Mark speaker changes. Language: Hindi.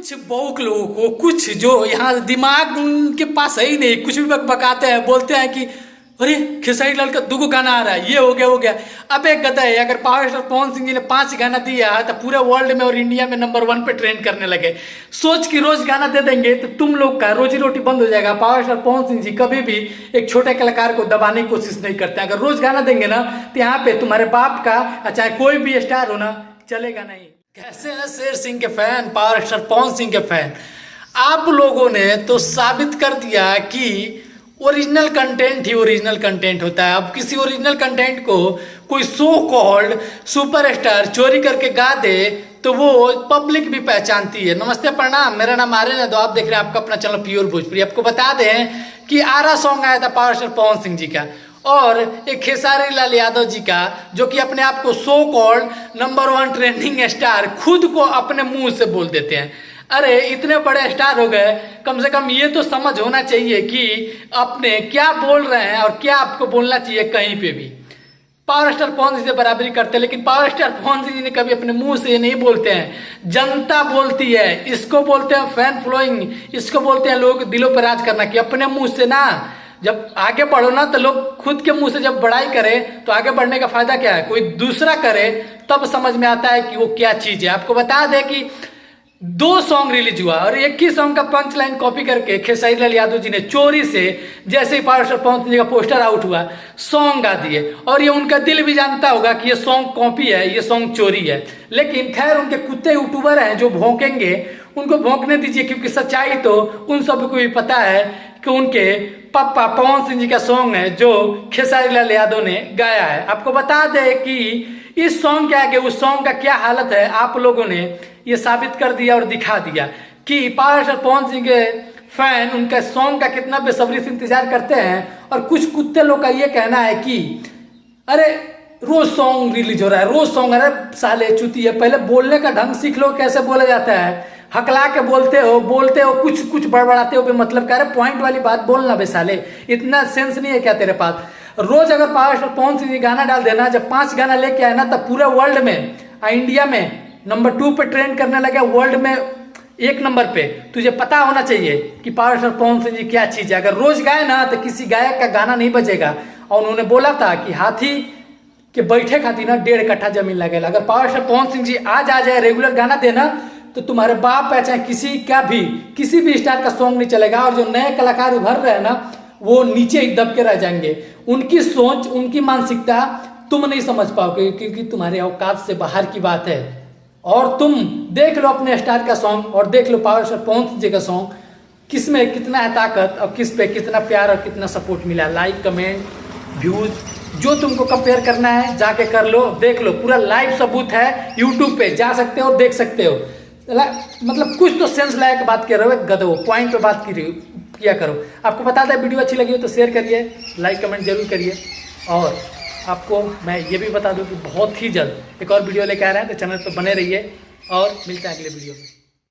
Speaker 1: कुछ बहुक लोगों को, कुछ जो यहाँ दिमाग उनके पास है ही नहीं, कुछ भी बकबकाते हैं, बोलते हैं कि अरे खेसारी लाल का 2 गाना आ रहा है, ये हो गया वो गया। अब एक गधा है, अगर पावर स्टार पवन सिंह जी ने 5 गाना दिया तो पूरे वर्ल्ड में और इंडिया में नंबर 1 पे ट्रेंड करने लगे। सोच कि रोज गाना दे देंगे तो तुम लोग का रोजी रोटी बंद हो जाएगा। पावर स्टार पवन सिंह जी कभी भी एक छोटे कलाकार को दबाने की कोशिश नहीं करते। अगर रोज गाना देंगे ना तो यहाँ पे तुम्हारे बाप का चाहे कोई भी स्टार हो ना, चलेगा नहीं। कैसे हैं शेर सिंह के fan, power star Pawan Singh के फैन। आप लोगों ने तो साबित कर दिया कि ओरिजिनल कंटेंट ही ओरिजिनल कंटेंट होता है। अब किसी ओरिजिनल कंटेंट को कोई सो कॉल्ड सुपरस्टार चोरी करके गा दे तो वो पब्लिक भी पहचानती है। नमस्ते प्रणाम, मेरा नाम आर्यन है, तो आप देख रहे हैं आपका अपना चैनल प्योर भोजपुरी। आपको बता दें कि आरा सॉन्ग आया था पावर स्टार पवन सिंह जी का और एक खेसारी लाल यादव जी का, जो कि अपने आप को so called number 1 trending star खुद को अपने मुंह से बोल देते हैं। अरे इतने बड़े स्टार हो गए, कम से कम ये तो समझ होना चाहिए कि अपने क्या बोल रहे हैं और क्या आपको बोलना चाहिए कहीं पे भी। पावर स्टार पवन सिंह से बराबरी करते हैं, लेकिन पावर स्टार पवन सिंह जी ने कभी अपने मुंह से ये नहीं बोलते हैं, जनता बोलती है। इसको बोलते हैं फैन फॉलोइंग, इसको बोलते हैं लोग दिलों पर राज करना। कि अपने मुंह से ना जब आगे बढ़ो ना तो लोग खुद के मुंह से जब बड़ाई करे तो आगे बढ़ने का फायदा क्या है। कोई दूसरा करे तब समझ में आता है कि वो क्या चीज है। आपको बता दें कि 2 सॉन्ग रिलीज हुआ और एक ही सॉन्ग का पंच लाइन कॉपी करके खेसारी लाल यादव जी ने चोरी से, जैसे ही पावर स्टार पवन सिंह जी का पोस्टर आउट हुआ, सॉन्ग गा दिए। और ये उनका दिल भी जानता होगा कि ये सॉन्ग कॉपी है, ये सॉन्ग चोरी है। लेकिन खैर उनके कुत्ते यूट्यूबर हैं जो भौंकेंगे, उनको भौंकने दीजिए, क्योंकि सच्चाई तो उन सबको भी पता है कि उनके पापा पवन सिंह जी का सॉन्ग है जो खेसारी लाल यादव ने गाया है। आपको बता दें कि इस सॉन्ग के आगे उस सॉन्ग का क्या हालत है, आप लोगों ने ये साबित कर दिया और दिखा दिया कि पावर स्टार पवन सिंह के फैन उनके सॉन्ग का कितना बेसब्री से इंतजार करते हैं। और कुछ कुत्ते लोग का ये कहना है कि अरे रोज सॉन्ग रिलीज हो रहा है, रोज सॉन्ग। अरे साले चुती है, पहले बोलने का ढंग सीख लो, कैसे बोला जाता है। हकला के बोलते हो कुछ बड़बड़ाते हो मतलब क्या। पॉइंट वाली बात बोलना बे साले, इतना सेंस नहीं है क्या तेरे पास। रोज अगर पावर स्टार पवन सिंह गाना डाल देना, जब 5 गाना लेके आए ना, तब पूरे वर्ल्ड में इंडिया में नंबर 2 पे ट्रेंड करने लगे, वर्ल्ड में 1 नंबर पे। तुझे पता होना चाहिए कि पावर स्टार पवन सिंह जी क्या चीज है। अगर रोज गाए ना तो किसी गायक का गाना नहीं बजेगा। और उन्होंने बोला था कि हाथी के बैठे खातिर ना 1.5 कट्ठा जमीन लगेगा। अगर पावर स्टार पवन सिंह जी आज आ जाए रेगुलर गाना देना तो तुम्हारे बाप है चाहे किसी भी स्टार का सॉन्ग नहीं चलेगा। और जो नए कलाकार उभर रहे हैं ना, वो नीचे ही दब के रह जाएंगे। उनकी सोच, उनकी मानसिकता तुम नहीं समझ पाओगे, क्योंकि तुम्हारे औकात से बाहर की बात है। और तुम देख लो अपने स्टार का सॉन्ग और देख low power star Pawan Singh ji का सॉन्ग, किस में कितना है ताकत और किस पे कितना प्यार और कितना सपोर्ट मिला। लाइक, कमेंट, व्यूज, जो तुमको कंपेयर करना है जाके कर लो, देख लो। पूरा लाइव सबूत है, यूट्यूब पे जा सकते हो, देख सकते हो। मतलब कुछ तो सेंस लायक बात कर रहे हो, गधो पॉइंट पे बात किया करो। आपको बता दें वीडियो अच्छी लगी हो तो शेयर करिए, लाइक कमेंट जरूर करिए। और आपको मैं ये भी बता दूं कि बहुत ही जल्द एक और वीडियो लेके आ रहे हैं, तो चैनल पर बने रहिए और मिलते हैं अगले वीडियो में।